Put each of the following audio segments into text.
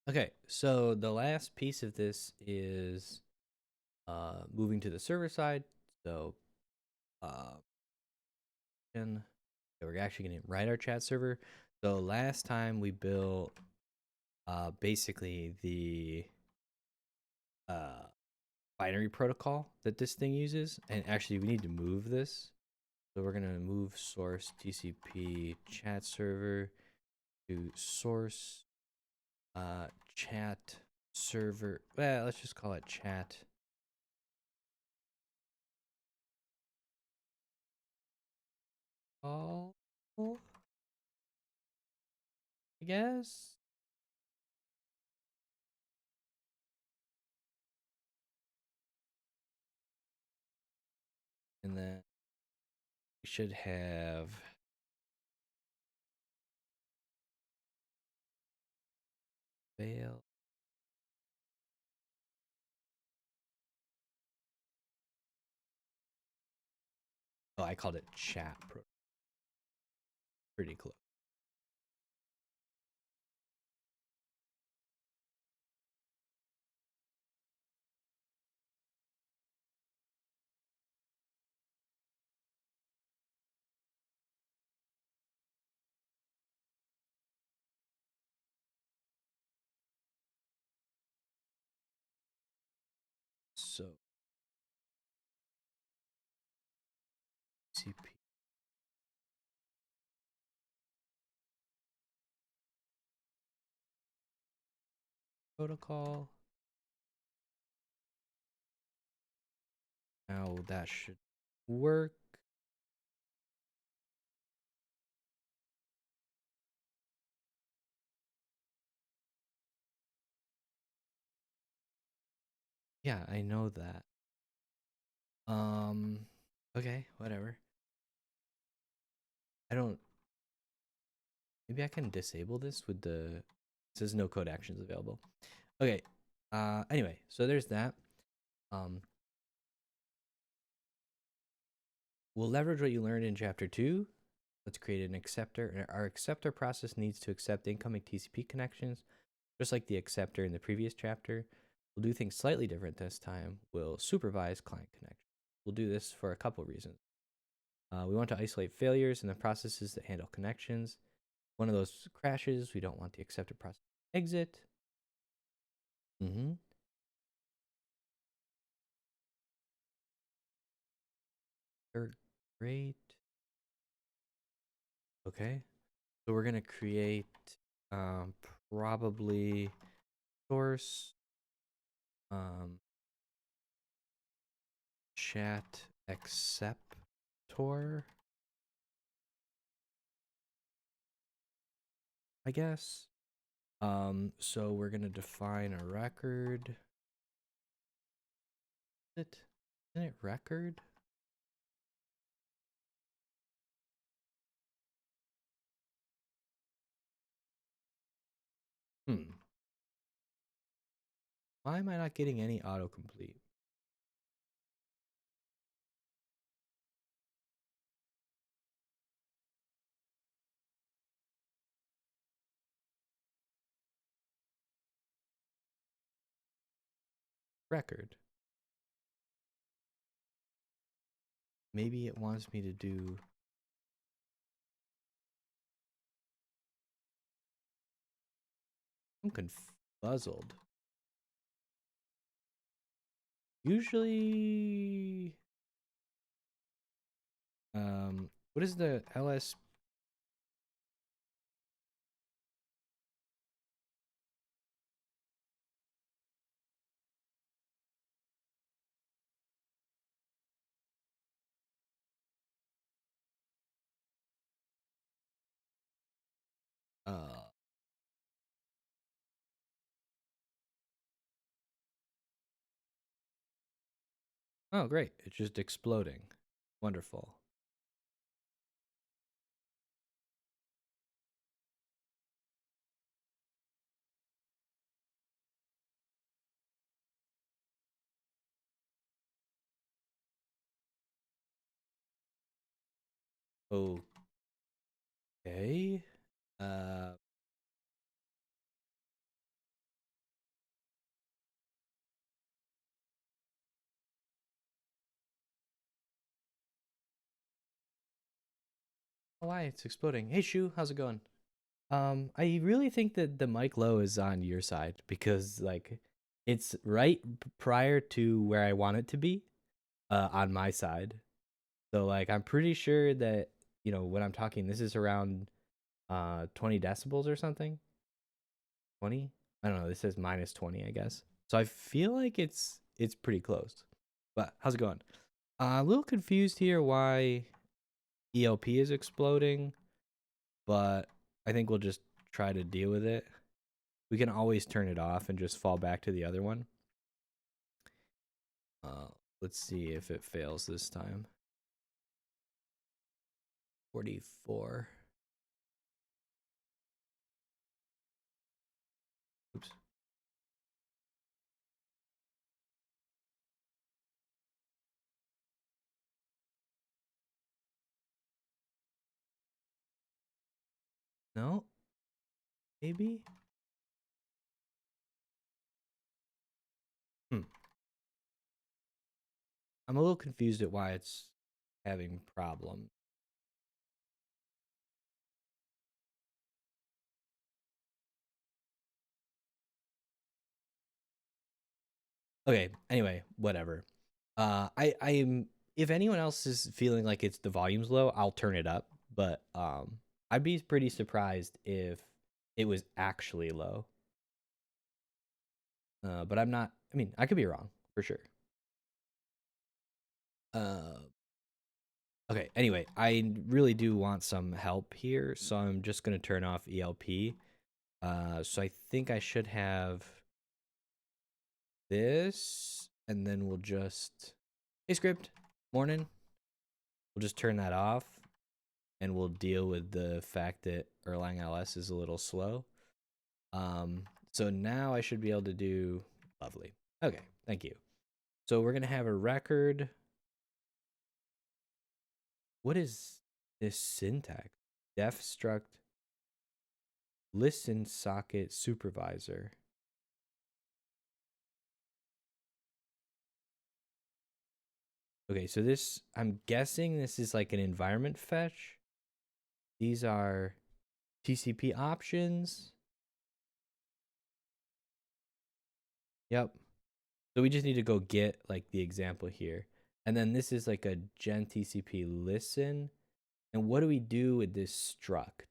Okay, so the last piece of this is moving to the server side. So uh, and we're actually going to write our chat server. So last time we built basically the uh, binary protocol that this thing uses, and actually we need to move this. So we're gonna move source TCP chat server to source chat server. Well, let's just call it chat. Call, I guess. And then we should have fail. Oh, I called it chat pro. Pretty close. So TCP protocol. Now that should work. Yeah, I know that. Um, okay, whatever. I don't. Maybe I can disable this with the. It says no code actions available. Okay. Anyway, so there's that. Um, we'll leverage what you learned in chapter 2. Let's create an acceptor. And our acceptor process needs to accept incoming TCP connections, just like the acceptor in the previous chapter. We'll do things slightly different this time. We'll supervise client connections. We'll do this for a couple reasons. We want to isolate failures in the processes that handle connections. One of those crashes, we don't want the acceptor process to exit. Great. Okay. So we're gonna create um, probably source chat acceptor, I guess. So we're gonna define a record. Isn't it record? Why am I not getting any autocomplete? Record. Maybe it wants me to do. I'm confuzzled. Usually, what is the ls? Uh, oh, great! It's just exploding. Wonderful. Okay. Uh, Oh, why it's exploding? Hey, Shu, how's it going? I really think that the mic low is on your side because like it's right prior to where I want it to be, on my side. So like I'm pretty sure that when I'm talking, this is around 20 decibels or something. 20? I don't know. This says minus 20, I guess. So I feel like it's pretty close. But how's it going? A little confused here why ELP is exploding, but I think we'll just try to deal with it. We can always turn it off and just fall back to the other one. Uh, let's see if it fails this time. 44. Oops. No? Maybe? Hmm. I'm a little confused at why it's having problems. Okay, anyway, whatever. I'm if anyone else is feeling like it's the volume's low, I'll turn it up. But I'd be pretty surprised if it was actually low. But I'm not. I mean, I could be wrong for sure. Uh, okay. Anyway, I really do want some help here, so I'm just gonna turn off ELP. So I think I should have this, and then we'll just hey script morning. We'll just turn that off, and we'll deal with the fact that Erlang LS is a little slow. So now I should be able to do lovely. Okay, thank you. So we're gonna have a record. What is this syntax? Def struct listen socket supervisor. Okay, so this, I'm guessing this is like an environment fetch. These are TCP options. Yep. So we just need to go get like the example here. And then this is like a gen TCP listen. And what do we do with this struct?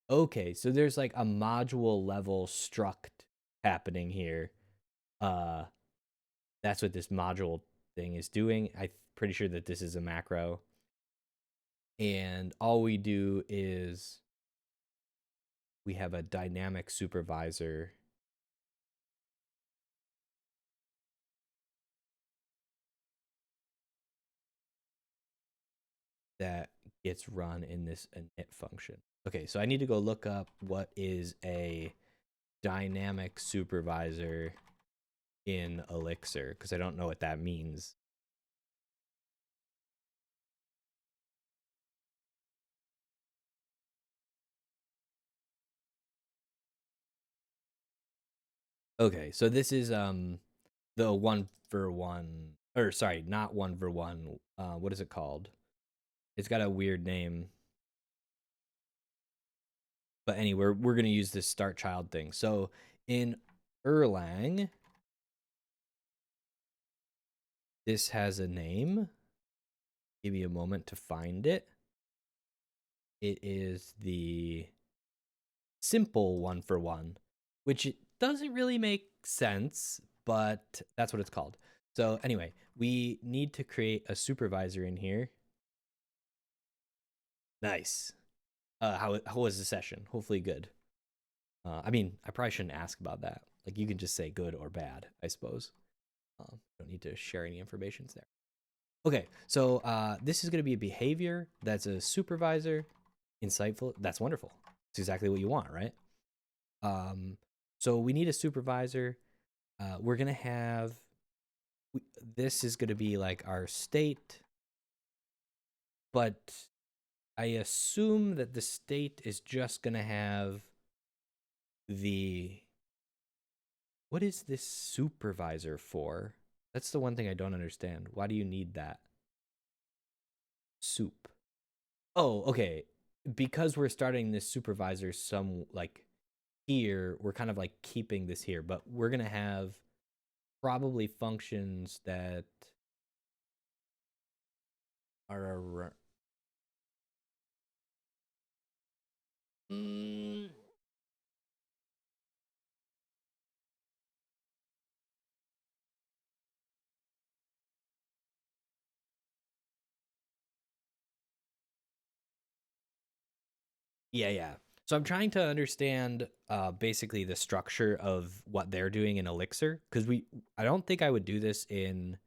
Okay, so there's like a module level struct happening here. Uh that's what this module thing is doing. I'm pretty sure that this is a macro. And all we do is we have a dynamic supervisor that gets run in this init function. Okay, so I need to go look up what is a dynamic supervisor in Elixir because I don't know what that means. Okay, so this is the one for one, or sorry, not one for one. What is it called? It's got a weird name. But anyway, we're gonna use this start child thing. So in Erlang, this has a name. Give me a moment to find it. It is the simple one for one, which it doesn't really make sense, but that's what it's called. So anyway, we need to create a supervisor in here. Nice. How was the session? Hopefully good. I mean, I probably shouldn't ask about that. Like you can just say good or bad, I suppose. Don't need to share any information there. Okay, so this is going to be a behavior that's a supervisor. Insightful. That's wonderful. It's exactly what you want, right? So we need a supervisor. We're going to have, this is going to be like our state, but I assume that the state is just going to have the, what is this supervisor for? That's the one thing I don't understand. Why do you need that? soup. Oh, okay. Because we're starting this supervisor some like here, we're kind of like keeping this here, but we're gonna have probably functions that are mm, yeah. So I'm trying to understand basically the structure of what they're doing in Elixir because I don't think I would do this in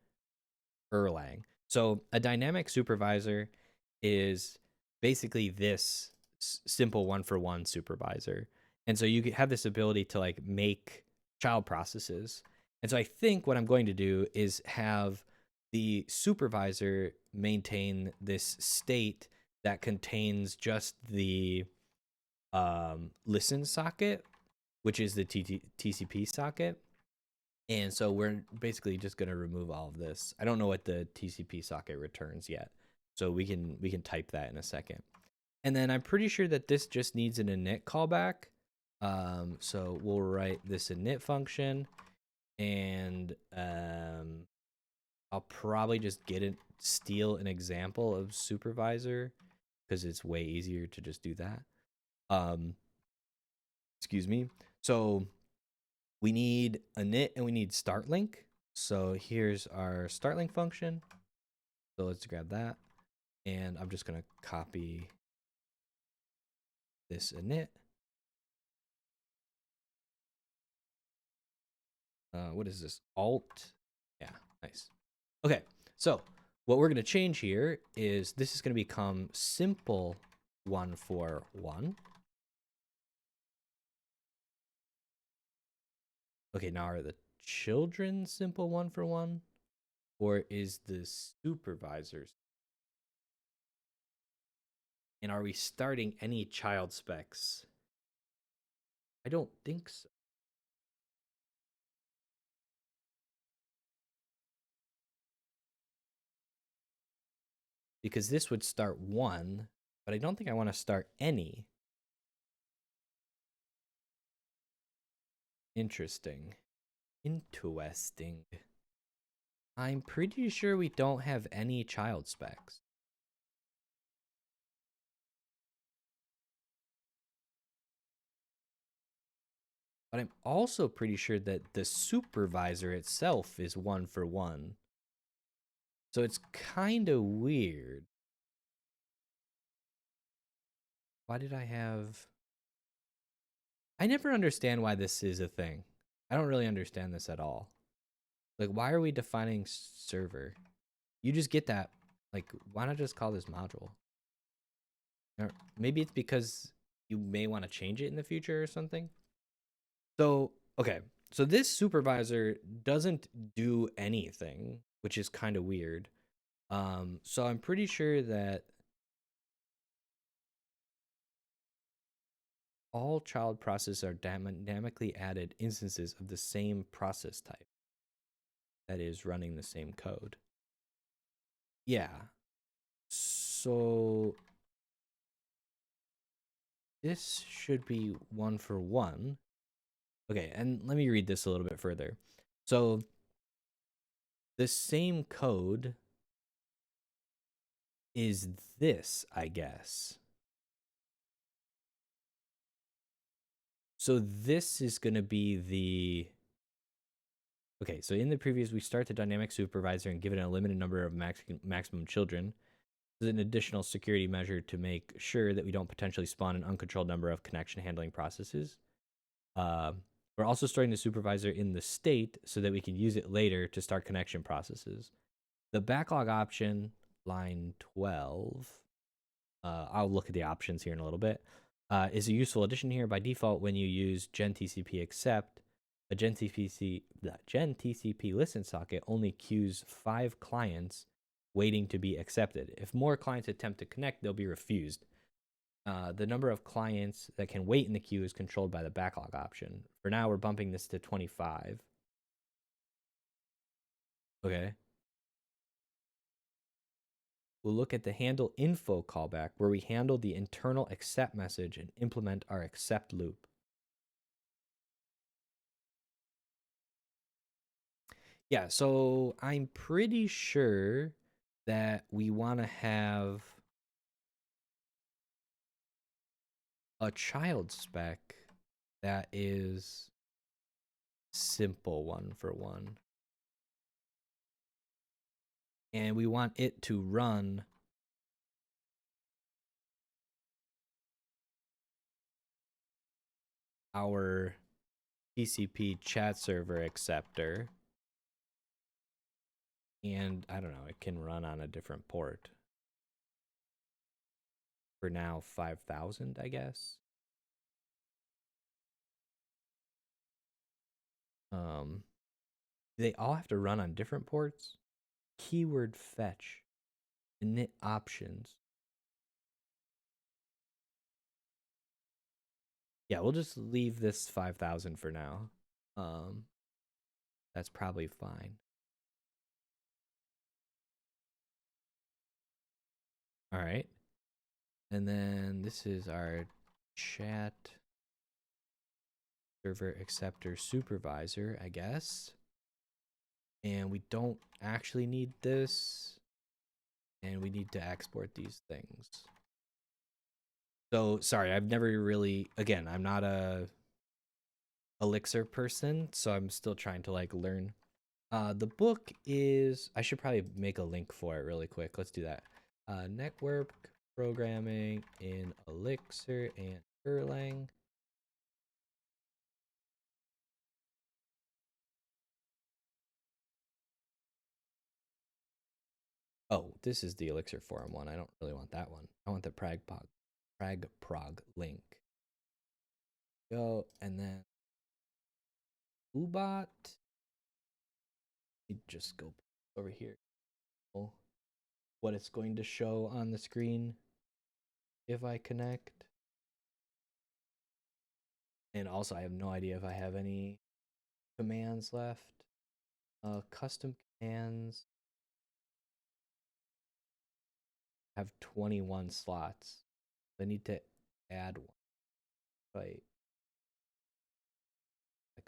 Erlang. So a dynamic supervisor is basically this simple one-for-one supervisor. And so you have this ability to like make child processes. And so I think what I'm going to do is have the supervisor maintain this state that contains just the listen socket, which is the TCP socket. And so we're basically just going to remove all of this. I don't know what the TCP socket returns yet. So we can type that in a second. And then I'm pretty sure that this just needs an init callback. So we'll write this init function and I'll probably just steal an example of supervisor because it's way easier to just do that. Excuse me. So we need init and we need start link. So here's our start link function. So let's grab that. And I'm just going to copy this init. What is this? Alt. Yeah, nice. Okay, so what we're going to change here is this is going to become simple 141. Okay, now are the children simple 141? Or is the supervisors? And are we starting any child specs? I don't think so. Because this would start 1, but I don't think I want to start any. Interesting. I'm pretty sure we don't have any child specs. But I'm also pretty sure that the supervisor itself is 1-for-1. So it's kind of weird. Why did I have... I never understand why this is a thing. I don't really understand this at all. Like, why are we defining server? You just get that. Like, why not just call this module? Or maybe it's because you may want to change it in the future or something. So, okay. So this supervisor doesn't do anything, which is kind of weird. So I'm pretty sure that all child processes are dynamically added instances of the same process type that is running the same code. Yeah. So this should be 1-for-1. Okay, and let me read this a little bit further. So the same code is this, I guess. So this is going to be the... Okay, so in the previous, we start the dynamic supervisor and give it a limited number of maximum children. This is an additional security measure to make sure that we don't potentially spawn an uncontrolled number of connection handling processes. We're also storing the supervisor in the state so that we can use it later to start connection processes. The backlog option, line 12, I'll look at the options here in a little bit, is a useful addition here. By default, when you use GenTCP accept, a GenTCP listen socket only queues 5 clients waiting to be accepted. If more clients attempt to connect, they'll be refused. The number of clients that can wait in the queue is controlled by the backlog option. For now, we're bumping this to 25. Okay. we'll look at the handle info callback where we handle the internal accept message and implement our accept loop. Yeah, so I'm pretty sure that we want to have a child spec that is simple one for one. And we want it to run our TCP chat server acceptor. And I don't know, it can run on a different port. For now, 5,000, I guess. They all have to run on different ports. Keyword fetch, init options. Yeah, we'll just leave this 5,000 for now. That's probably fine. All right. And then this is our chat server acceptor supervisor, I guess. And we don't actually need this. And we need to export these things. So sorry, I've never really, again, I'm not a Elixir person, so I'm still trying to like learn. The book is, I should probably make a link for it really quick. Let's do that. Network programming in Elixir and Erlang. Oh, this is the Elixir forum one. I don't really want that one. I want the prag link. Go, and then Ubot. You just go over here. What it's going to show on the screen if I connect. And also, I have no idea if I have any commands left. Custom commands have 21 slots. I need to add one. Right.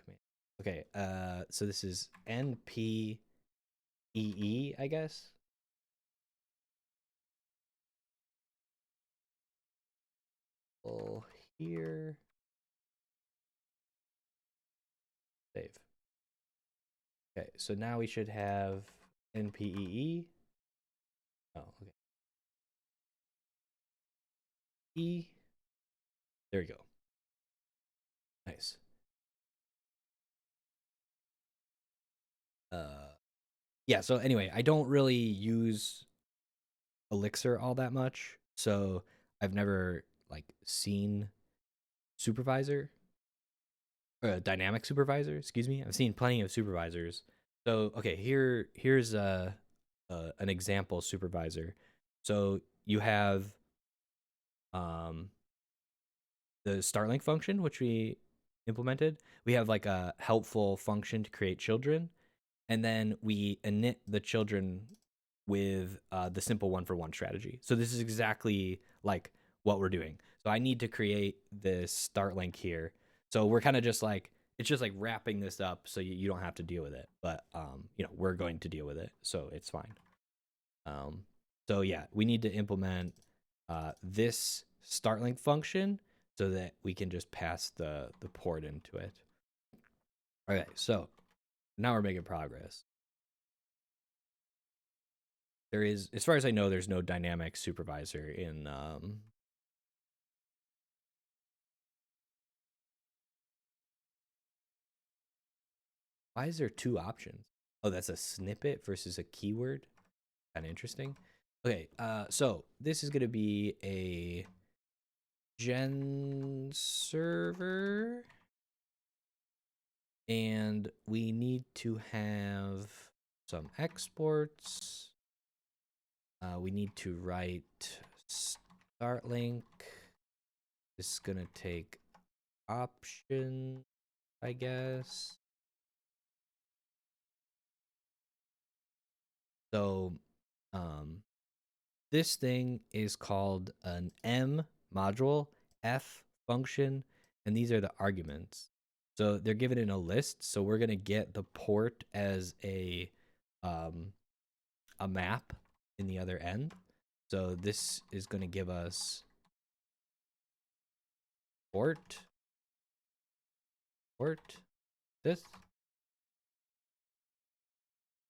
Command. Okay. So this is npee, I guess. Here. Save. Okay. So now we should have npee. Oh, okay. E. There we go. Nice. Yeah, so anyway, I don't really use Elixir all that much, so I've never like seen supervisor or dynamic supervisor, excuse me. I've seen plenty of supervisors. So okay, here's an example supervisor. So you have the start link function, which we implemented. We have like a helpful function to create children, and then we init the children with the simple one-for-one strategy. So this is exactly like what we're doing. So I need to create this start link here. So we're kind of just like, it's just like wrapping this up so you don't have to deal with it. But, you know, we're going to deal with it. So it's fine. So yeah, we need to implement this start link function so that we can just pass the port into it. Okay, so now we're making progress. There is, as far as I know, there's no dynamic supervisor in why is there two options? Oh, that's a snippet versus a keyword. Kind of interesting. Okay, so this is gonna be a gen server, and we need to have some exports. We need to write start link. This is gonna take option, I guess. So this thing is called an M module, F function, and these are the arguments. So they're given in a list. So we're gonna get the port as a map in the other end. So this is gonna give us port, this,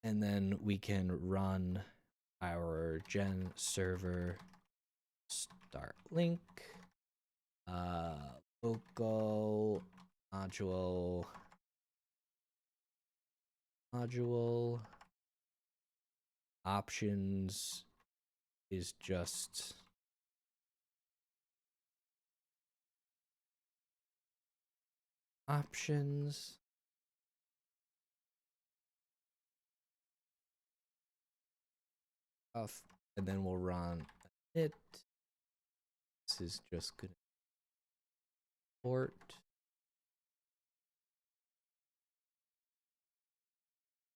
and then we can run our gen server start link, local module options is just options. And then we'll run it. This is just gonna port.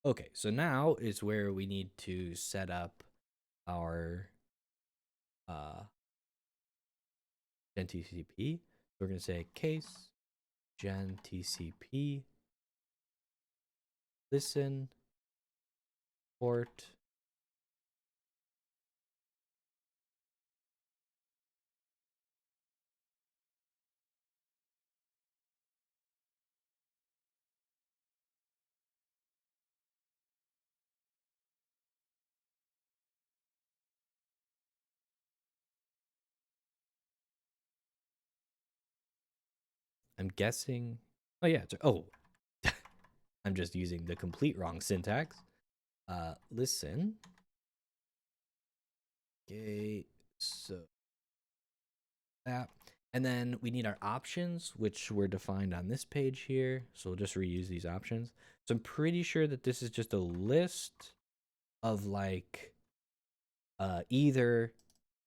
Okay, so now is where we need to set up our gen TCP. We're gonna say case gen TCP listen port. I'm guessing. Oh yeah. Oh, I'm just using the complete wrong syntax. Listen. Okay. So that, and then we need our options, which were defined on this page here. So we'll just reuse these options. So I'm pretty sure that this is just a list of like either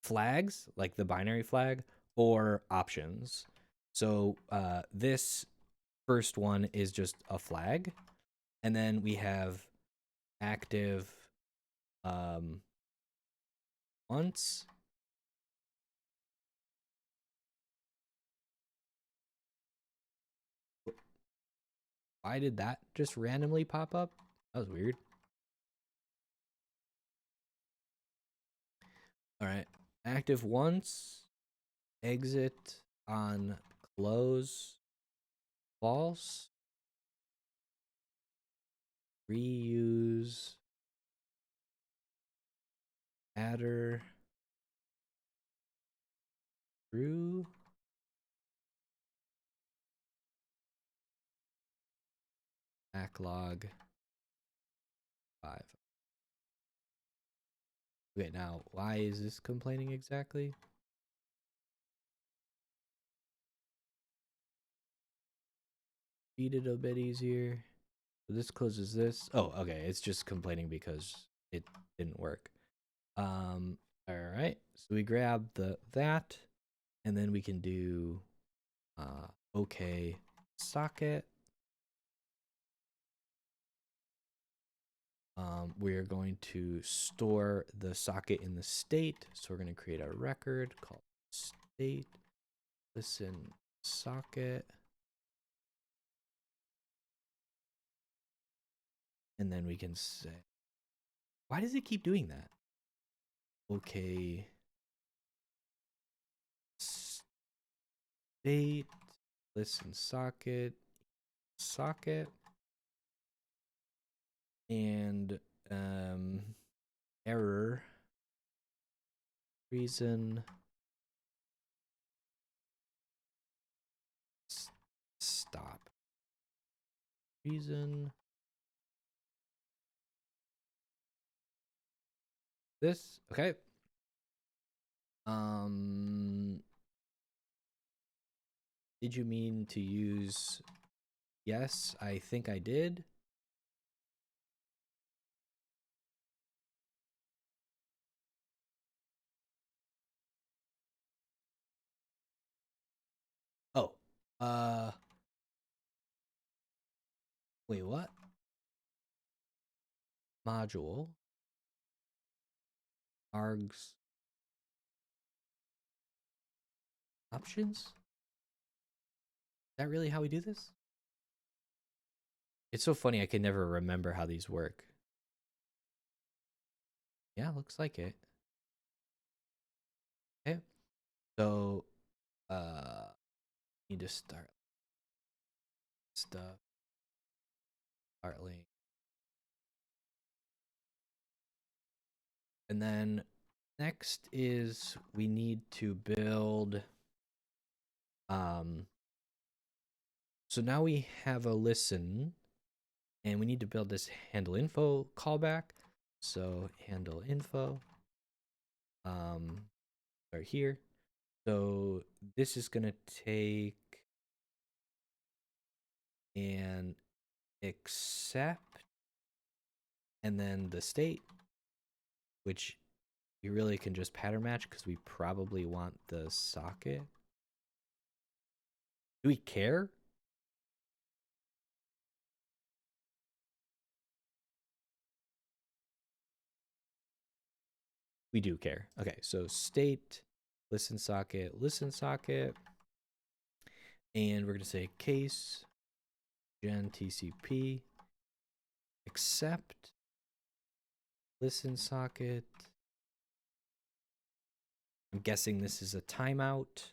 flags, like the binary flag, or options. So this first one is just a flag, and then we have active once. Why did that just randomly pop up? That was weird. All right, active once, exit on close, false, reuse, adder, true, backlog 5. Okay, now why is this complaining exactly? Read it a bit easier. So this closes this. Oh, okay. It's just complaining because it didn't work. All right. So we grab that, and then we can do okay socket. We're going to store the socket in the state. So we're going to create a record called state listen socket. And then we can say, why does it keep doing that? Okay. State listen socket and error reason stop reason this. Okay. Did you mean to use yes? I think I did. Oh, wait, what? Module args Options? Is that really how we do this? It's so funny, I can never remember how these work. Yeah, looks like it. Okay. So, need to start stuff. Start link. And then next is we need to build, so now we have a listen, and we need to build this handle info callback. So handle info, start here. So this is gonna take and accept, and then the state, which we really can just pattern match because we probably want the socket. Do we care? We do care. Okay, so state, listen socket, and we're gonna say case gen TCP accept listen socket. I'm guessing this is a timeout.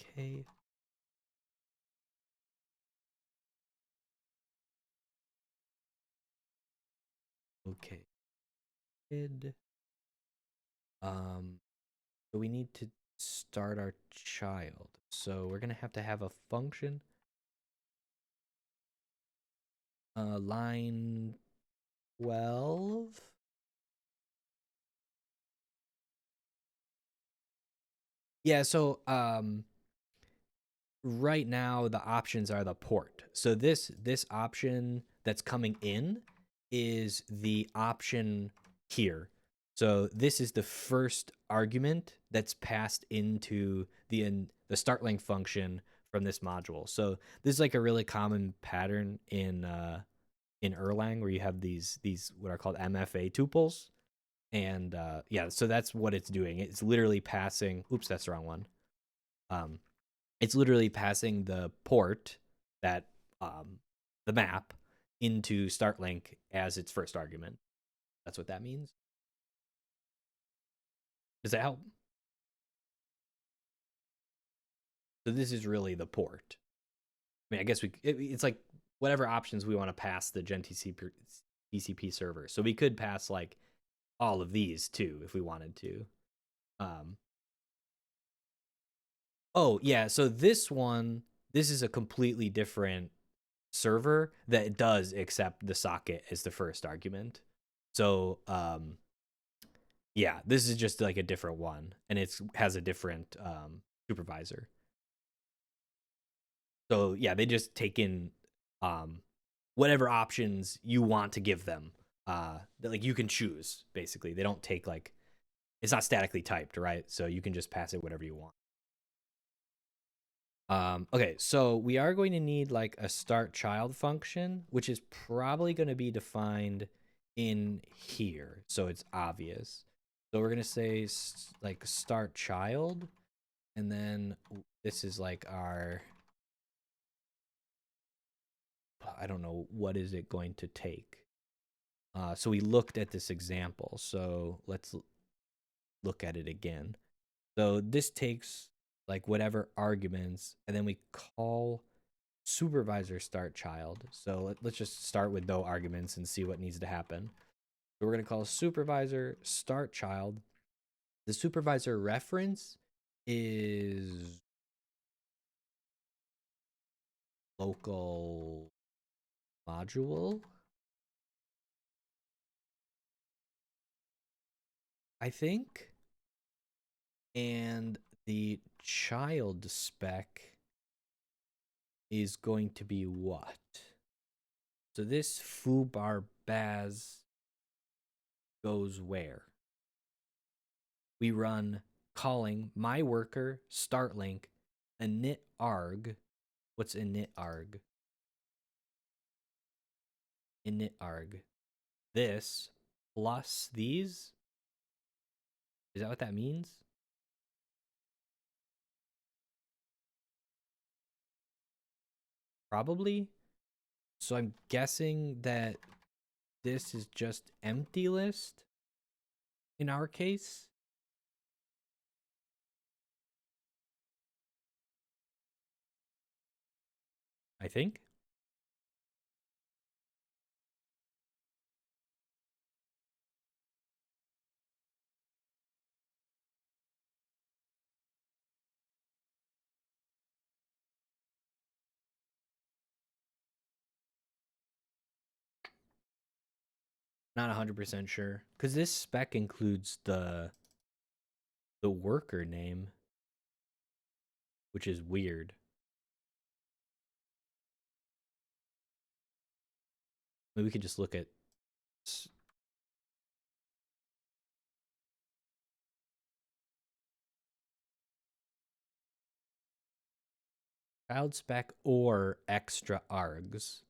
Okay. Okay. So we need to start our child. So we're gonna have to have a function. Line 12. Yeah, so right now the options are the port. So this option that's coming in is the option here. So this is the first argument that's passed into the start link function from this module. So this is like a really common pattern in Erlang where you have these what are called MFA tuples. And yeah, so that's what it's doing. It's literally passing, oops, that's the wrong one. It's literally passing the port, that the map, into start link as its first argument. That's what that means. Does that help? So this is really the port. I mean, I guess it's like whatever options we want to pass the Gen TCP server. So we could pass like all of these too if we wanted to. Oh yeah, so this is a completely different server that does accept the socket as the first argument. So yeah, this is just like a different one, and it has a different supervisor. So yeah, they just take in whatever options you want to give them. Like you can choose basically. They don't take like, it's not statically typed, right? So you can just pass it whatever you want. Okay, so we are going to need like a start child function, which is probably going to be defined in here, so it's obvious. So we're going to say like start child, and then this is like our, I don't know, what is it going to take? So we looked at this example, so let's look at it again. So this takes like whatever arguments, and then we call supervisor start child. So let's just start with no arguments and see what needs to happen. So we're going to call supervisor start child. The supervisor reference is local module, I think. And the child spec is going to be what? So this foobar baz goes where? We run calling my worker start link init arg. What's init arg? Init arg. This plus these. Is that what that means? Probably. So I'm guessing that this is just empty list in our case. I think. Not 100% sure. Because this spec includes the worker name, which is weird. Maybe we could just look at child spec or extra args.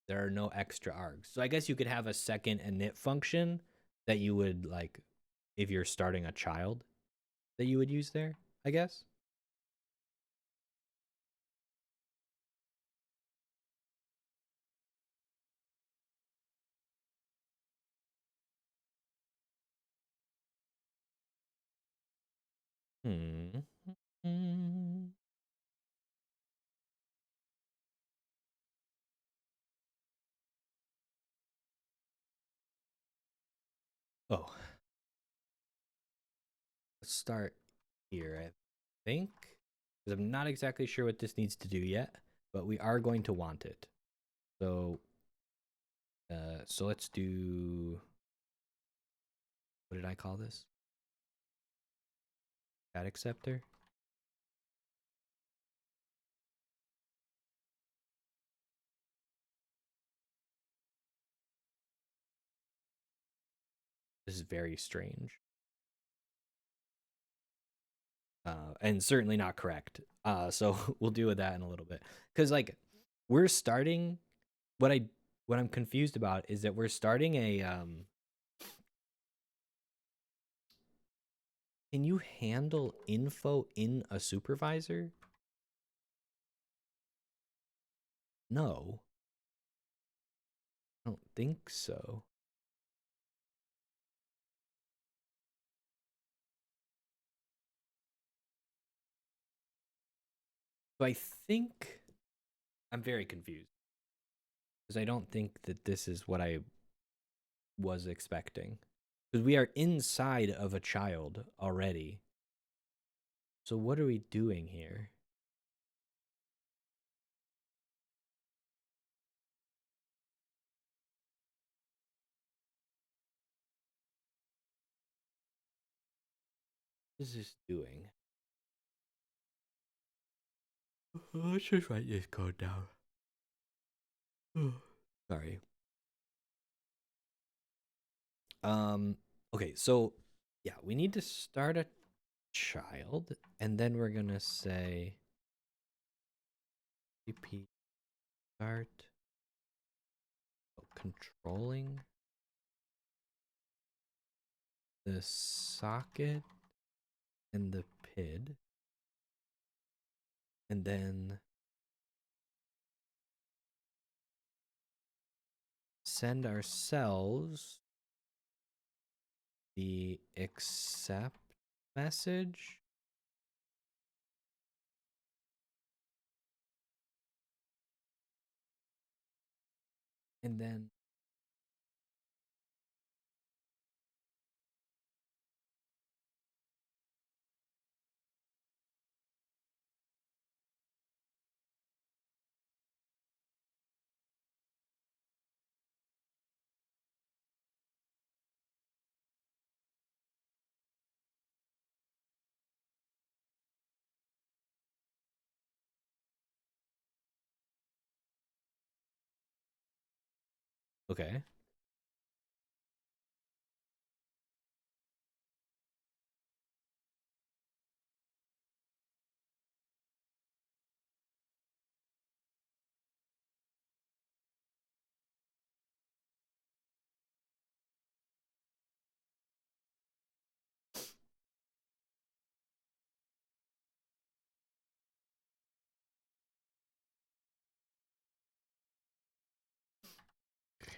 There are no extra args. So I guess you could have a second init function that you would like if you're starting a child that you would use there, I guess. Hmm. Oh, let's start here, I think. Because I'm not exactly sure what this needs to do yet, but we are going to want it. So let's do, what did I call this? Chat acceptor. This is very strange. And certainly not correct. So we'll deal with that in a little bit. Because like we're starting what I'm confused about is that we're starting a can you handle info in a supervisor? No. I don't think so. So I think I'm very confused. Because I don't think that this is what I was expecting. Because we are inside of a child already. So what are we doing here? What is this doing? Let's just write this code down. Sorry. Okay, so yeah, we need to start a child, and then we're gonna say repeat start controlling the socket and the PID, and then send ourselves the accept message. And then okay.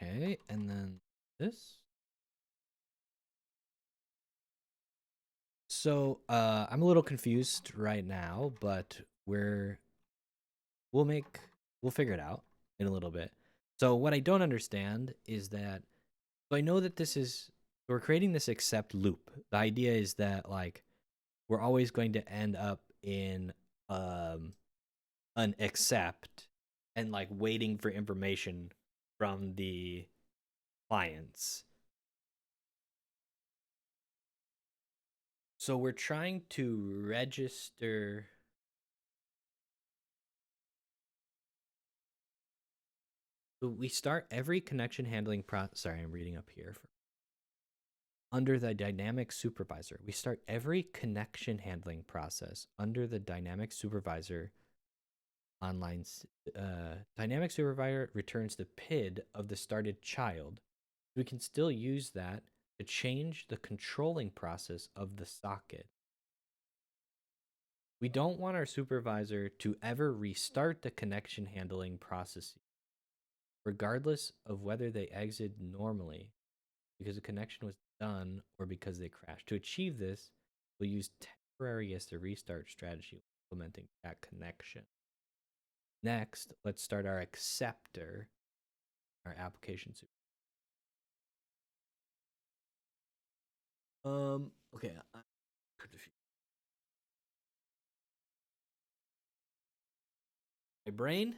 Okay, and then this. So I'm a little confused right now, but we'll make we'll figure it out in a little bit. So what I don't understand is that, so I know that we're creating this except loop. The idea is that like we're always going to end up in an except and like waiting for information from the clients. So we're trying to register. So we start every connection handling process. Sorry, I'm reading up here. Under the DynamicSupervisor, we start every connection handling process under the DynamicSupervisor online. DynamicSupervisor returns the PID of the started child. We can still use that to change the controlling process of the socket. We don't want our supervisor to ever restart the connection handling process, regardless of whether they exit normally, because the connection was done or because they crashed. To achieve this, we'll use temporary as the restart strategy implementing that connection. Next, let's start our acceptor, our application super. Okay. My brain.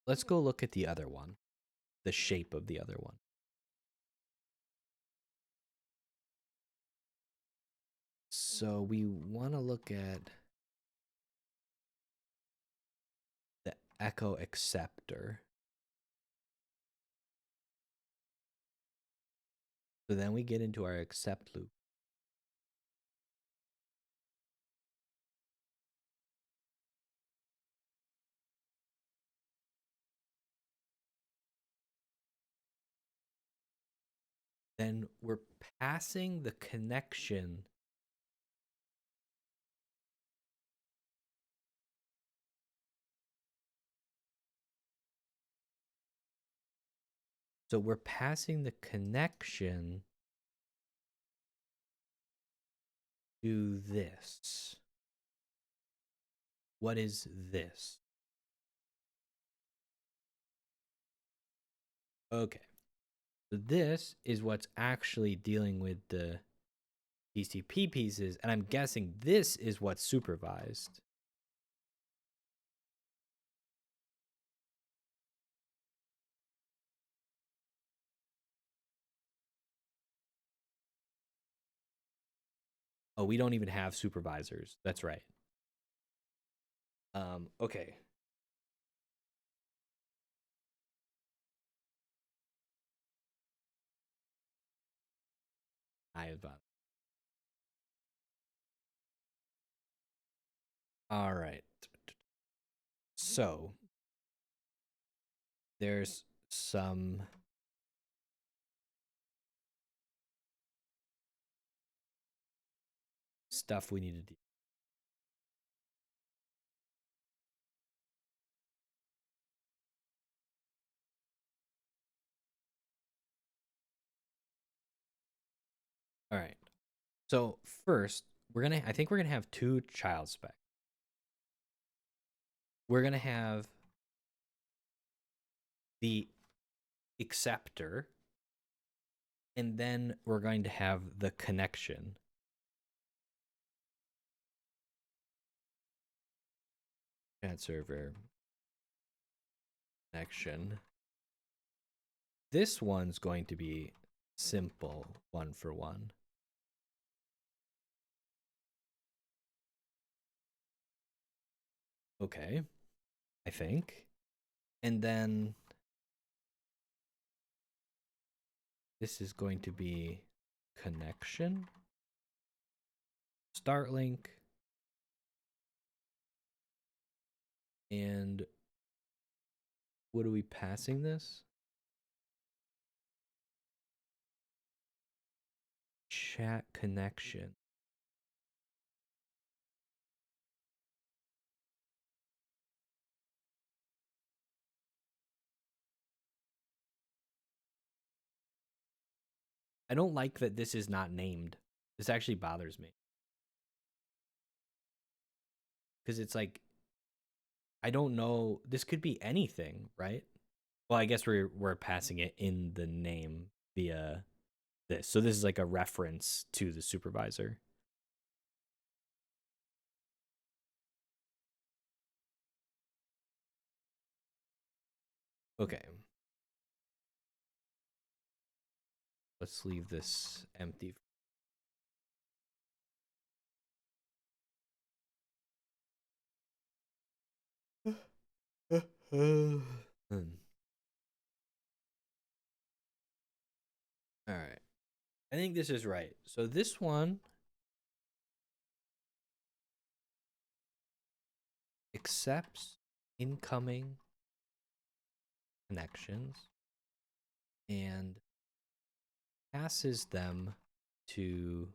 Let's go look at the other one, the shape of the other one. So we want to look at the echo acceptor. So then we get into our accept loop. Then we're passing the connection. So we're passing the connection to this. What is this? Okay. So this is what's actually dealing with the TCP pieces, and I'm guessing this is what's supervised. Oh, we don't even have supervisors. That's right. Okay. I have. All right. So there's some stuff we need to do. All right. So first, I think we're gonna have two child specs. We're gonna have the acceptor, and then we're going to have the connection. Chat server connection. This one's going to be simple, one for one. Okay, I think. And then this is going to be connection, start link, and what are we passing this? Chat connection. I don't like that this is not named. This actually bothers me. Because it's like, I don't know. This could be anything, right? Well, I guess we're passing it in the name via this. So this is like a reference to the supervisor. Okay. Let's leave this empty. All right. I think this is right. So this one accepts incoming connections and passes them to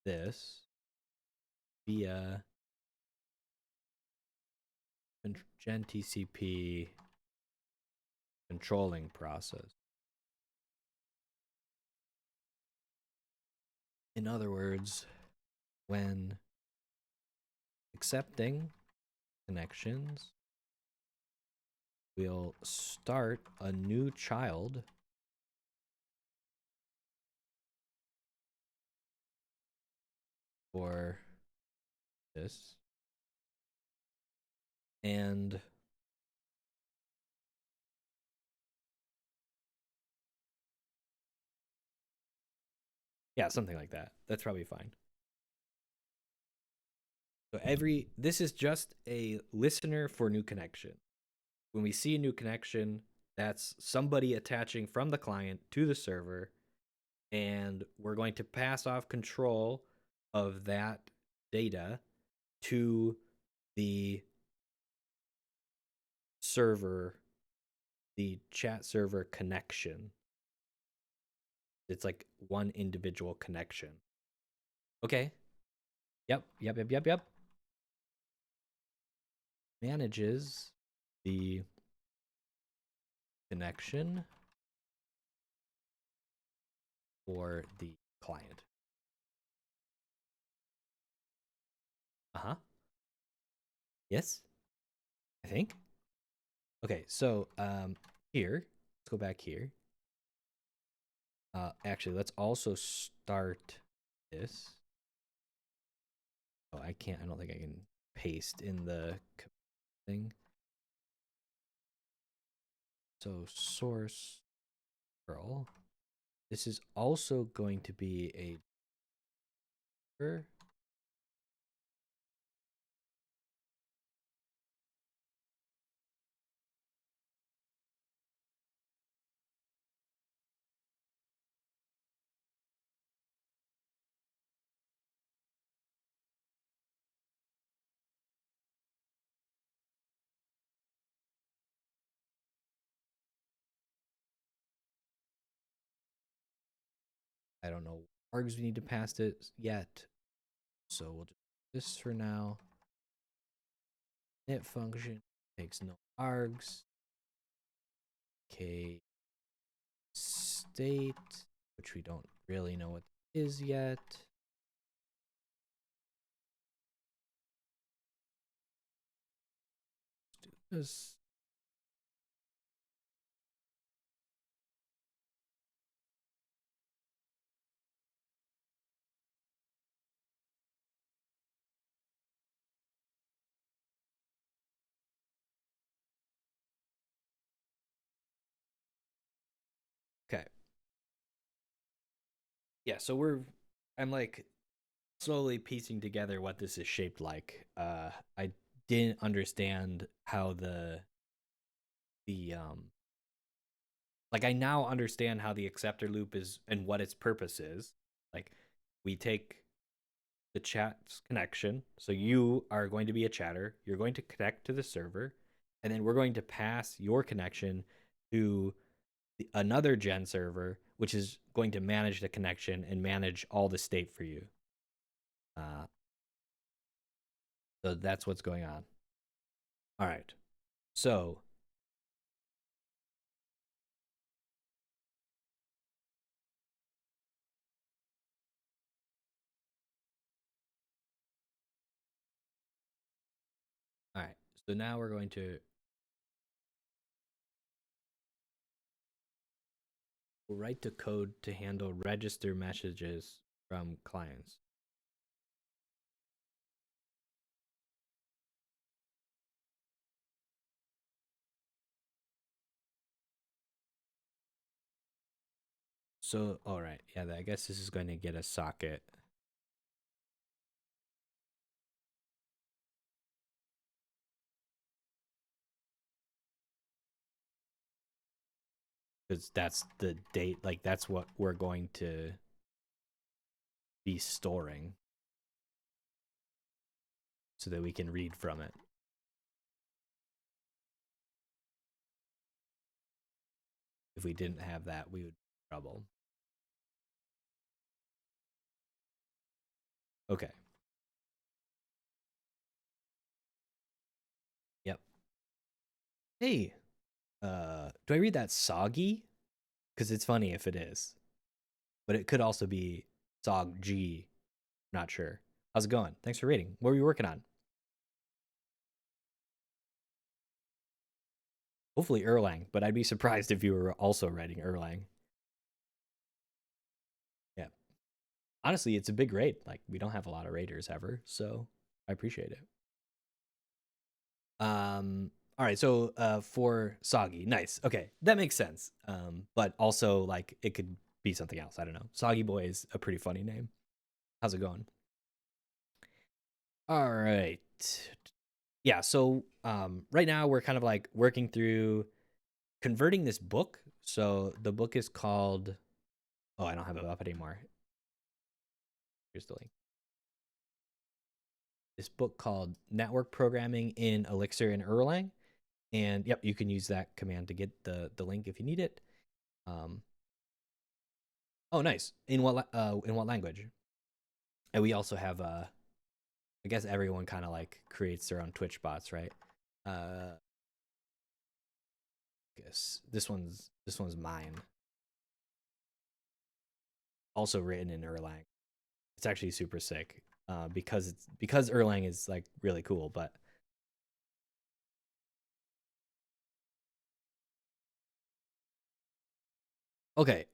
this via gen TCP controlling process. In other words, when accepting connections, we'll start a new child for this, and yeah, something like that. That's probably fine. So this is just a listener for new connection. When we see a new connection, that's somebody attaching from the client to the server, and we're going to pass off control of that data to the server, the chat server connection. It's like one individual connection. Okay. Yep. Manages the connection for the client. Uh-huh. Yes, I think. Okay, so here, let's go back here. Actually, let's also start this. Oh, I can't. I don't think I can paste in the thing. So source curl. This is also going to be a I don't know args we need to pass it yet. So we'll just do this for now. Init function takes no args. Okay. State, which we don't really know what it is yet. Let's do this. Okay. Yeah, so I'm like slowly piecing together what this is shaped like. I didn't understand how the like I now understand how the acceptor loop is and what its purpose is. Like we take the chat's connection. So you are going to be a chatter. You're going to connect to the server, and then we're going to pass your connection to another gen server, which is going to manage the connection and manage all the state for you. So that's what's going on. All right. So So now we're going to write the code to handle register messages from clients. So, all right, yeah, I guess this is going to get a socket. Because that's the date, like that's what we're going to be storing so that we can read from it. If we didn't have that, we would have trouble. Okay. Yep. Hey, do I read that soggy? Because it's funny if it is, but it could also be sog G. Not sure. How's it going? Thanks for reading. What were you working on? Hopefully Erlang, but I'd be surprised if you were also writing Erlang. Yeah. Honestly, it's a big raid. Like we don't have a lot of raiders ever, so I appreciate it. All right, so for Soggy, nice. Okay, that makes sense. But also like it could be something else. I don't know. Soggy Boy is a pretty funny name. How's it going? All right. Yeah, so right now we're kind of like working through converting this book. So the book is called, oh, I don't have it up anymore. Here's the link. This book called Network Programming in Elixir and Erlang. And yep, you can use that command to get the link if you need it. Oh, nice. In what language? And we also have I guess everyone kind of like creates their own Twitch bots, right? I guess this one's mine. Also written in Erlang. It's actually super sick. Because Erlang is like really cool, but okay.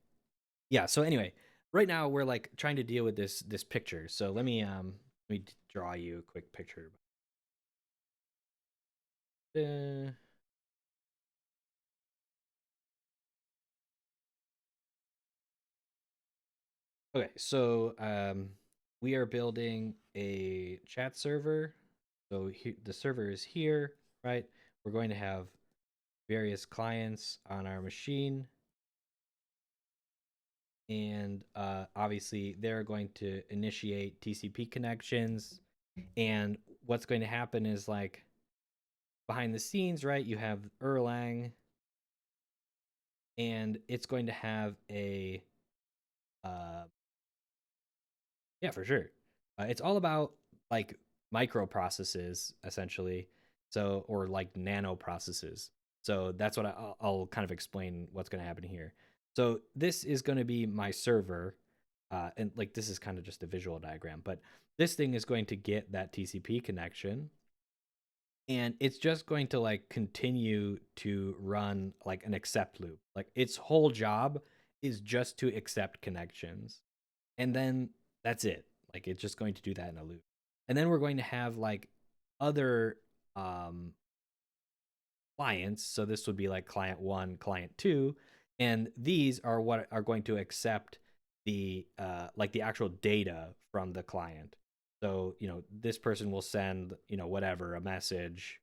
Yeah, so anyway, right now we're like trying to deal with this picture. So let me draw you a quick picture. Uh, okay, so we are building a chat server. So the server is here, right? We're going to have various clients on our machine, and obviously they're going to initiate TCP connections. And what's going to happen is like behind the scenes, right? You have Erlang, and it's going to have a uh, yeah, for sure. It's all about like microprocesses essentially, so or like nano processes. So that's what I'll kind of explain what's going to happen here. So this is going to be my server, and like this is kind of just a visual diagram, but this thing is going to get that TCP connection, and it's just going to like continue to run like an accept loop. Like its whole job is just to accept connections, and then that's it. Like it's just going to do that in a loop, and then we're going to have like other um clients. So this would be like client one, client two, and these are what are going to accept the like the actual data from the client. So this person will send whatever, a message,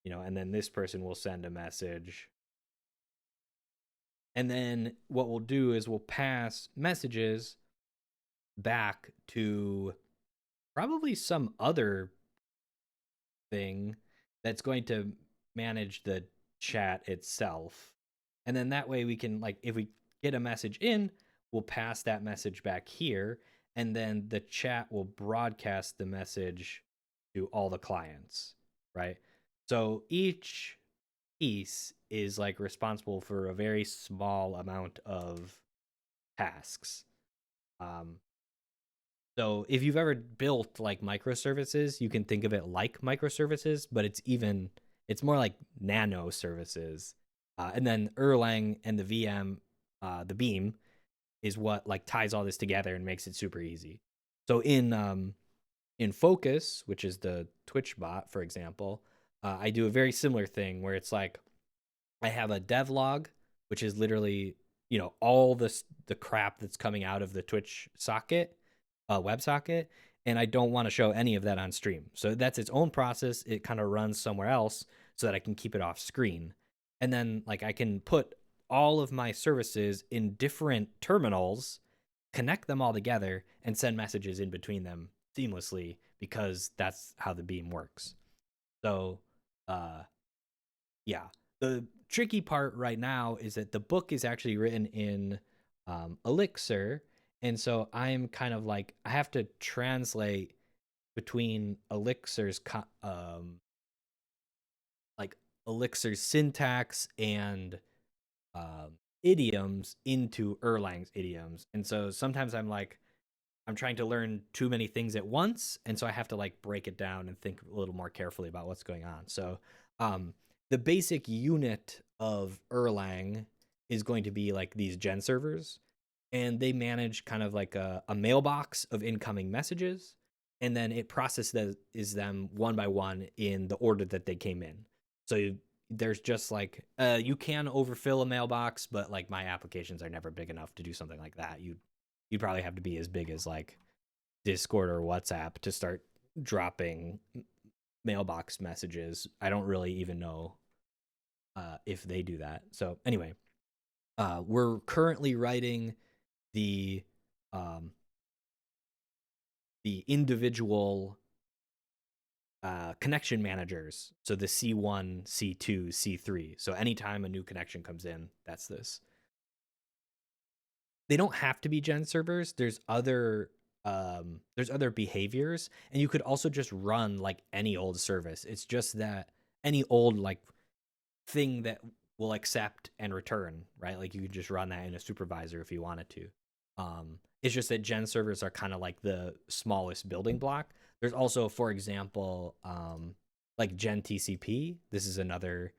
and then this person will send a message, and then what we'll do is we'll pass messages back to probably some other thing that's going to manage the chat itself. And then that way we can, like, if we get a message in, we'll pass that message back here, and then the chat will broadcast the message to all the clients, right? So each piece is like responsible for a very small amount of tasks. Um, So if you've ever built like microservices, you can think of it like microservices, but it's more like nano services. And then Erlang and the VM, the Beam, is what like ties all this together and makes it super easy. So in Focus, which is the Twitch bot, for example, I do a very similar thing where it's like I have a dev log, which is literally all the crap that's coming out of the Twitch socket, WebSocket, and I don't want to show any of that on stream. So that's its own process. It kind of runs somewhere else so that I can keep it off screen, and then like I can put all of my services in different terminals, connect them all together, and send messages in between them seamlessly because that's how the Beam works. So, yeah, the tricky part right now is that the book is actually written in Elixir, and so I'm kind of like I have to translate between like Elixir's syntax and idioms into Erlang's idioms, and so sometimes I'm trying to learn too many things at once, and so I have to like break it down and think a little more carefully about what's going on. So the basic unit of Erlang is going to be like these gen servers, and they manage kind of like a mailbox of incoming messages, and then it processes them one by one in the order that they came in. So there's just like you can overfill a mailbox, but like my applications are never big enough to do something like that. You'd probably have to be as big as like Discord or WhatsApp to start dropping mailbox messages. I don't really even know if they do that. So anyway, we're currently writing the um, the individual connection managers. So the C1, C2, C3. So anytime a new connection comes in, that's this. They don't have to be gen servers. There's other behaviors, and you could also just run like any old service. It's just that any old like thing that will accept and return, right? Like you could just run that in a supervisor if you wanted to. It's just that gen servers are kind of like the smallest building block. There's also, for example, like gen TCP. This is another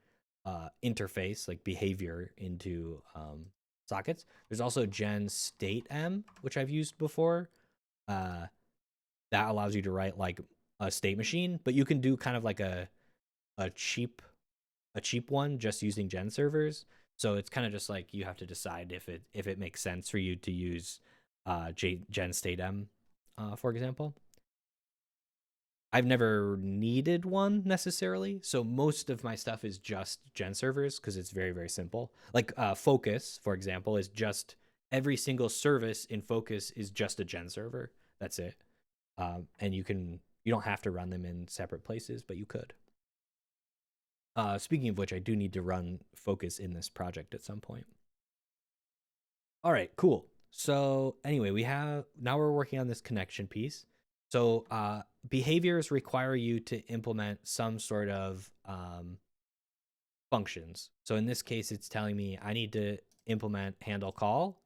interface, like behavior into sockets. There's also gen state M, which I've used before. That allows you to write like a state machine, but you can do kind of like a cheap one just using gen servers. So it's kind of just like you have to decide if it makes sense for you to use gen state M, for example. I've never needed one necessarily, so most of my stuff is just gen servers because it's very, very simple. Like Focus, for example, is just every single service in Focus is just a gen server. That's it. And you don't have to run them in separate places, but you could. Speaking of which, I do need to run Focus in this project at some point. All right, cool. So anyway, now we're working on this connection piece. So behaviors require you to implement some sort of functions. So in this case, it's telling me I need to implement handle call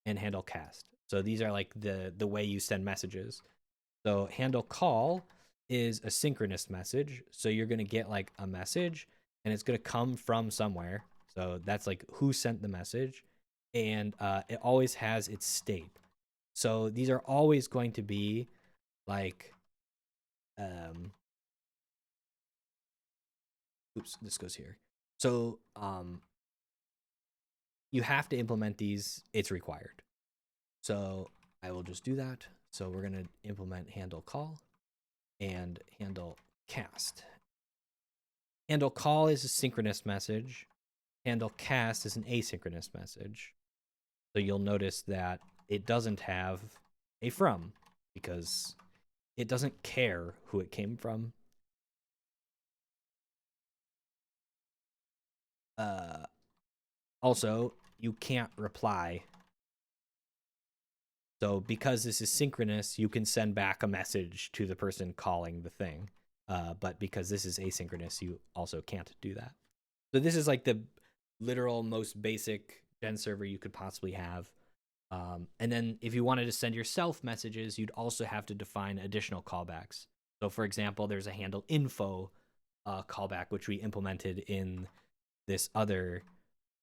and handle cast. So these are like the way you send messages. So handle call is a synchronous message. So you're going to get like a message and it's going to come from somewhere. So that's like who sent the message. And it always has its state. So these are always going to be like, oops, this goes here. So you have to implement these. It's required. So I will just do that. So we're going to implement handle call and handle cast. Handle call is a synchronous message. Handle cast is an asynchronous message. So you'll notice that it doesn't have a from because it doesn't care who it came from. Also, you can't reply. So because this is synchronous, you can send back a message to the person calling the thing. But because this is asynchronous, you also can't do that. So this is like the literal most basic gen server you could possibly have. And then if you wanted to send yourself messages, you'd also have to define additional callbacks. So for example, there's a handle info callback, which we implemented in this other,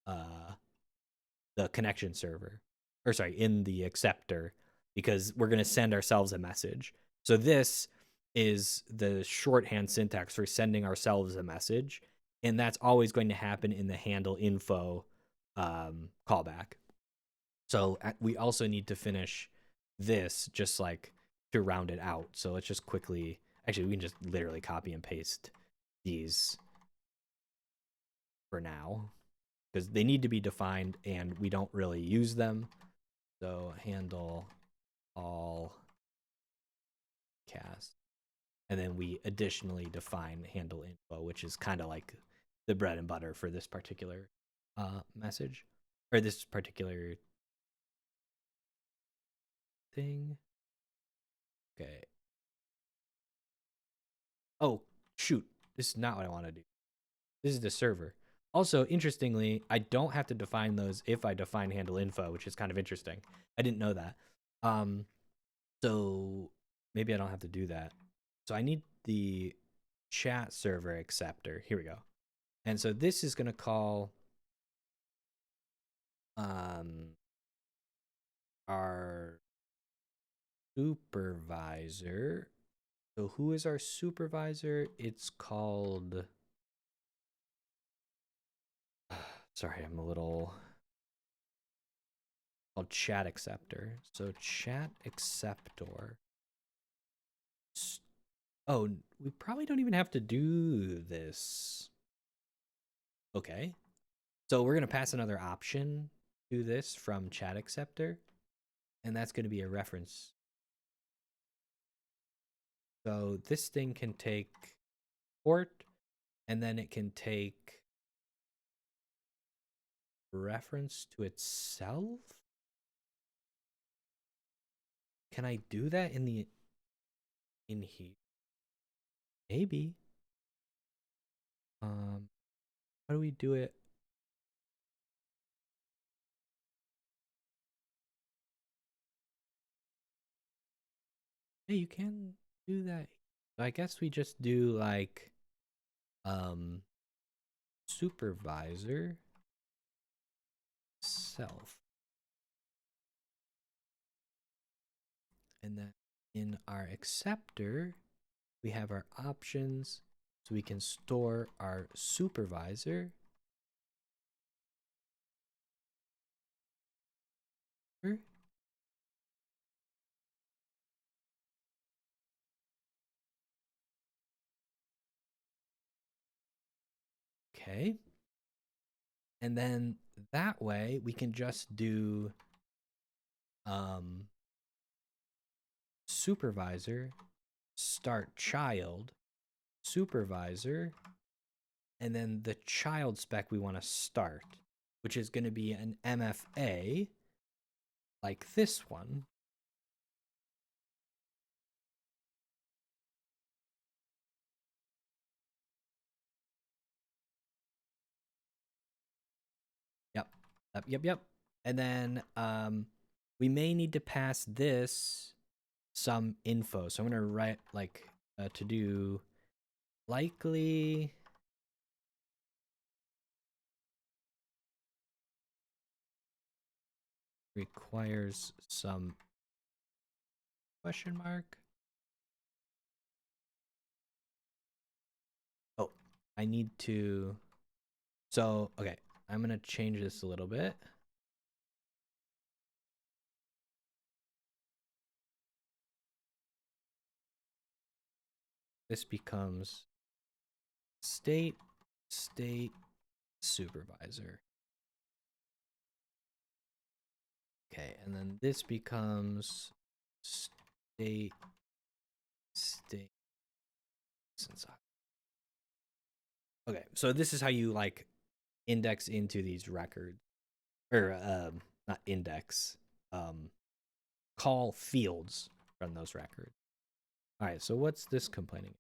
the connection server, or sorry, in the acceptor, because we're going to send ourselves a message. So this is the shorthand syntax for sending ourselves a message. And that's always going to happen in the handle info callback. So we also need to finish this just like to round it out. So let's just quickly, actually, we can just literally copy and paste these for now because they need to be defined and we don't really use them. So handle all cast. And then we additionally define handle info, which is kind of like the bread and butter for this particular message or this particular thing. Okay. Oh, shoot. This is not what I want to do. This is the server. Also, interestingly, I don't have to define those if I define handle info, which is kind of interesting. I didn't know that. So maybe I don't have to do that. So I need the chat server acceptor. Here we go. And so this is going to call our supervisor. So who is our supervisor? It's called... Sorry, I'm a little... called chat acceptor. So chat acceptor. Oh, we probably don't even have to do this. Okay. So we're going to pass another option to this from chat acceptor. And that's going to be a reference. So this thing can take port, and then it can take reference to itself. Can I do that in here? Maybe. How do we do it? Hey, you can do that. I guess we just do like supervisor self. And then in our acceptor, we have our options. So we can store our supervisor. Okay. And then that way we can just do supervisor start child supervisor, and then the child spec we want to start, which is going to be an MFA like this one. Yep. And then we may need to pass this some info. So I'm going to write like to do likely requires some question mark. Oh, I need to. So, okay, I'm going to change this a little bit. This becomes state supervisor. Okay, and then this becomes state. Okay, so this is how you like index into these records, or not index, call fields from those records. All right, so what's this complaining?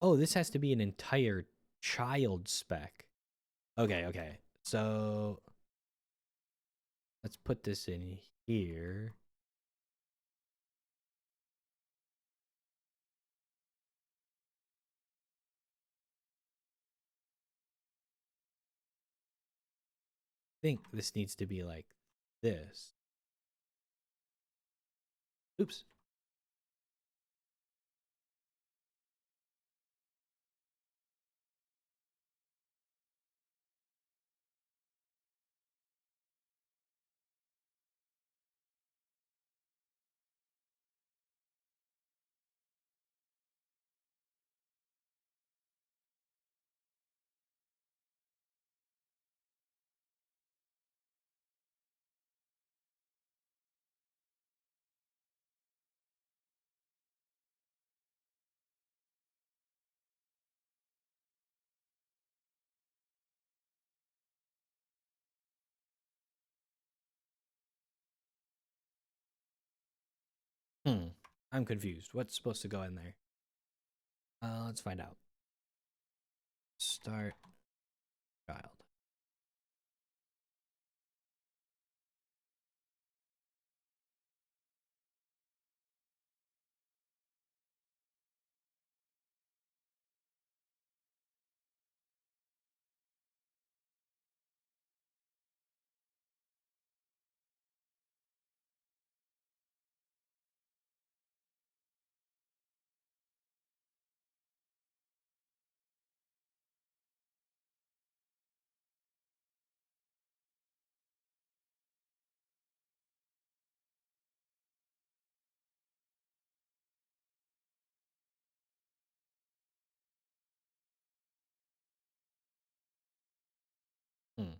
Oh, this has to be an entire child spec. Okay. So let's put this in here. I think this needs to be like this. Oops. I'm confused. What's supposed to go in there? Let's find out. Start child. Hmm.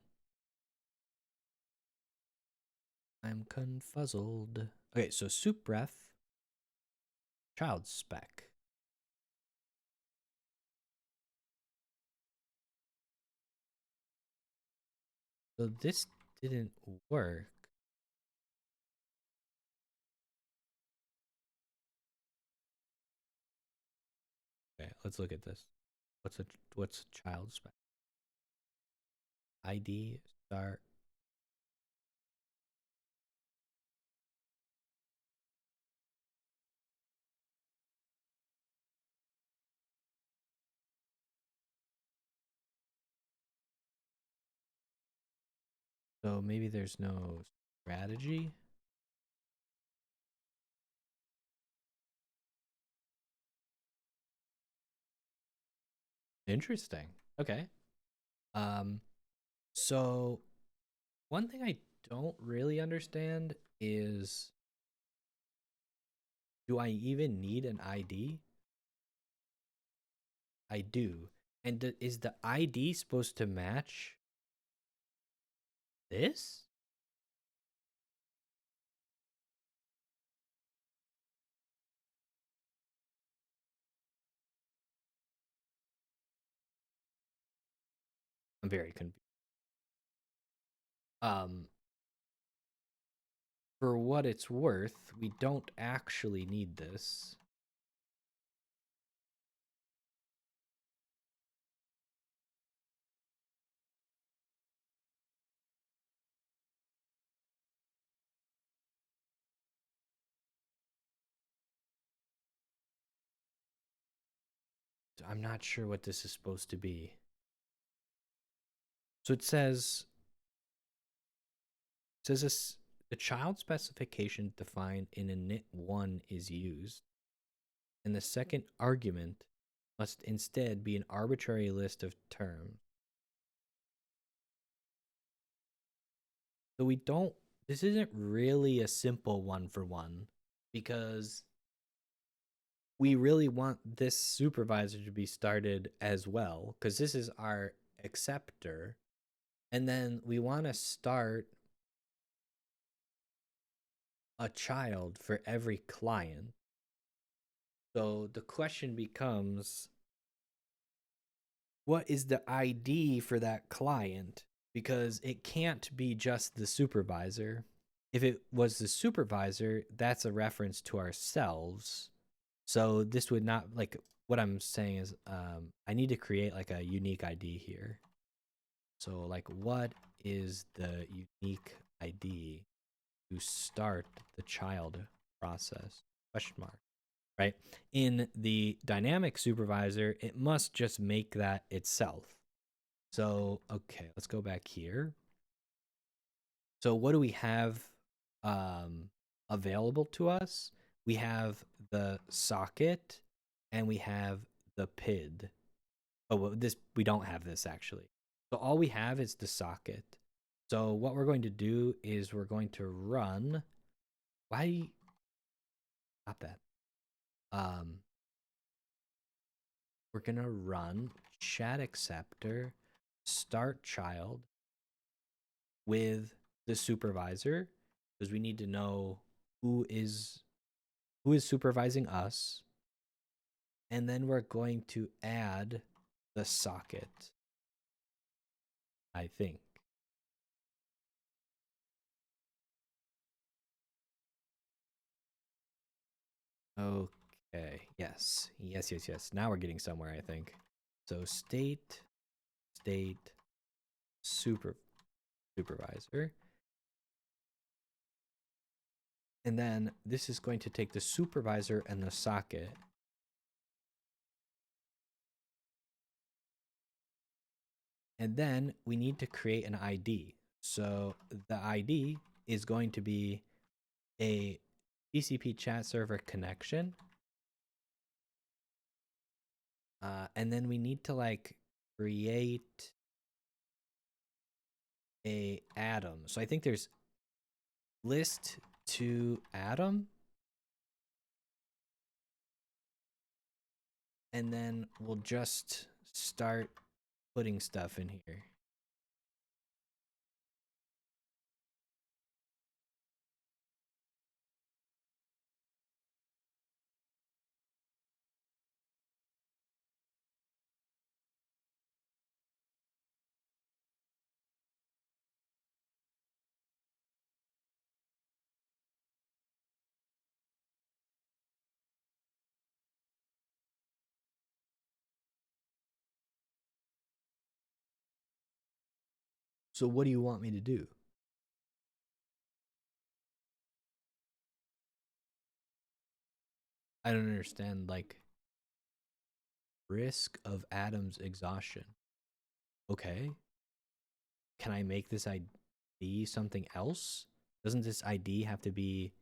I'm confuzzled. Okay, so soup breath, child spec. So this didn't work. Okay, let's look at this. What's child spec? ID start. So maybe there's no strategy. Interesting. Okay. Um so one thing I don't really understand is, do I even need an ID? I do. And is the ID supposed to match this? I'm very confused. Um, for what it's worth, we don't actually need this. I'm not sure what this is supposed to be. So it says this, the child specification defined in init1 is used, and the second argument must instead be an arbitrary list of terms. So we don't, this isn't really a simple one for one, because we really want this supervisor to be started as well, because this is our acceptor. And then we want to start a child for every client. So the question becomes, what is the ID for that client? Because it can't be just the supervisor. If it was the supervisor, that's a reference to ourselves. So this would not, like, what I'm saying is I need to create like a unique ID here. So like what is the unique ID to start the child process? Question mark. Right? In the dynamic supervisor, it must just make that itself. So, okay, let's go back here. So what do we have available to us? We have the socket and we have the PID. Oh, well, this we don't have this actually. So all we have is the socket. So what we're going to do is we're going to run. Why? Stop that. We're gonna run chat acceptor start child with the supervisor because we need to know who is supervising us, and then we're going to add the socket, I think. Okay, yes. Now we're getting somewhere, I think. So state supervisor. And then this is going to take the supervisor and the socket. And then we need to create an ID. So the ID is going to be a TCP chat server connection. And then we need to like create a atom. So I think there's list to atom. And then we'll just start putting stuff in here. So what do you want me to do? I don't understand, like, risk of atoms exhaustion. Okay. Can I make this ID something else? Doesn't this ID have to be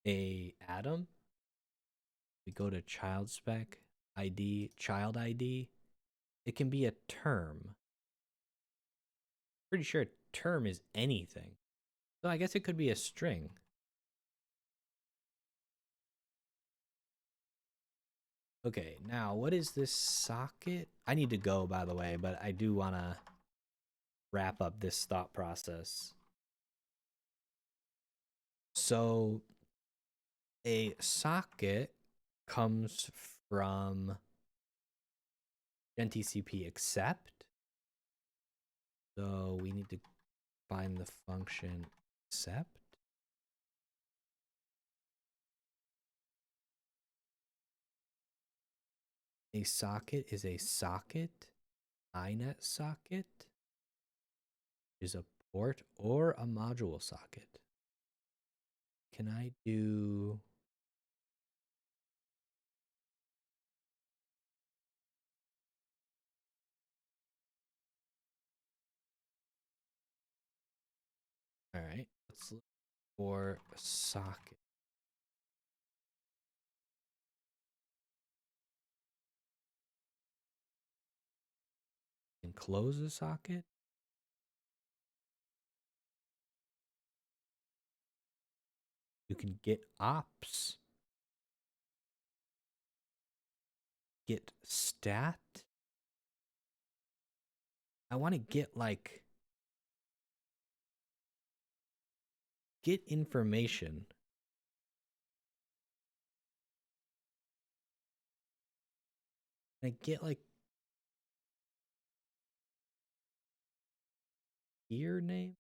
a atom? We go to child spec ID, child ID. It can be a term. Pretty sure a term is anything. So I guess it could be a string. Okay, now what is this socket? I need to go, by the way, but I do want to wrap up this thought process. So a socket comes from GenTCP accept. So we need to find the function accept. A socket is a socket. iNet socket is a port or a module socket. Can I do... All right, let's look for a socket. And close the socket. You can get ops. Get stat. I want to get like... Get information. Can I get like... Gear name?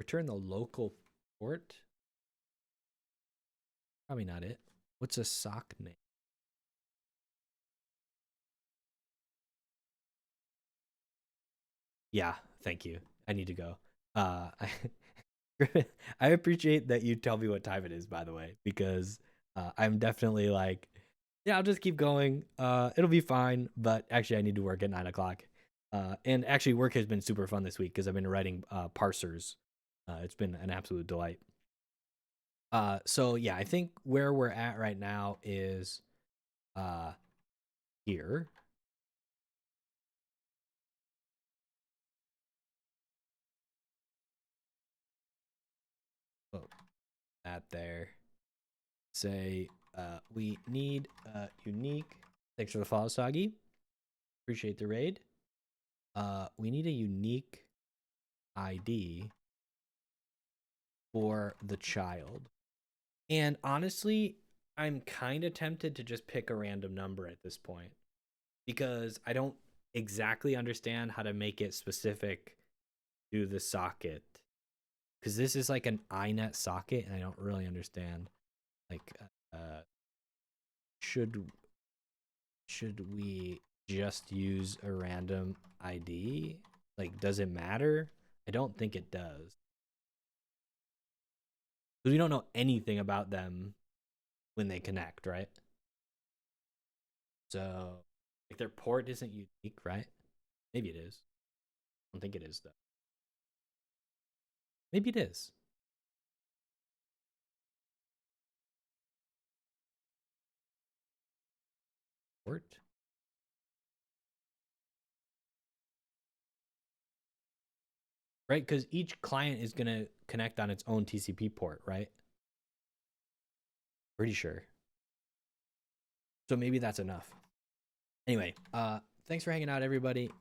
return the local port. Probably not it. What's a sock name? Yeah, thank you. I need to go. I I appreciate that you tell me what time it is, by the way, because I'm definitely like, yeah, I'll just keep going. It'll be fine. But actually, I need to work at 9 o'clock. And actually, work has been super fun this week because I've been writing parsers. It's been an absolute delight. So yeah, I think where we're at right now is here. Oh, that there. Say we need unique. Thanks for the follow, Soggy. Appreciate the raid. We need a unique ID for the child. And honestly, I'm kind of tempted to just pick a random number at this point because I don't exactly understand how to make it specific to the socket. Because this is like an iNet socket, and I don't really understand. Like, should we just use a random ID? Like, does it matter? I don't think it does. Because we don't know anything about them when they connect, right? So, like, their port isn't unique, right? Maybe it is. I don't think it is, though. Maybe it is. Port? Right? Because each client is going to connect on its own TCP port, right? Pretty sure. So maybe that's enough. Anyway, thanks for hanging out, everybody.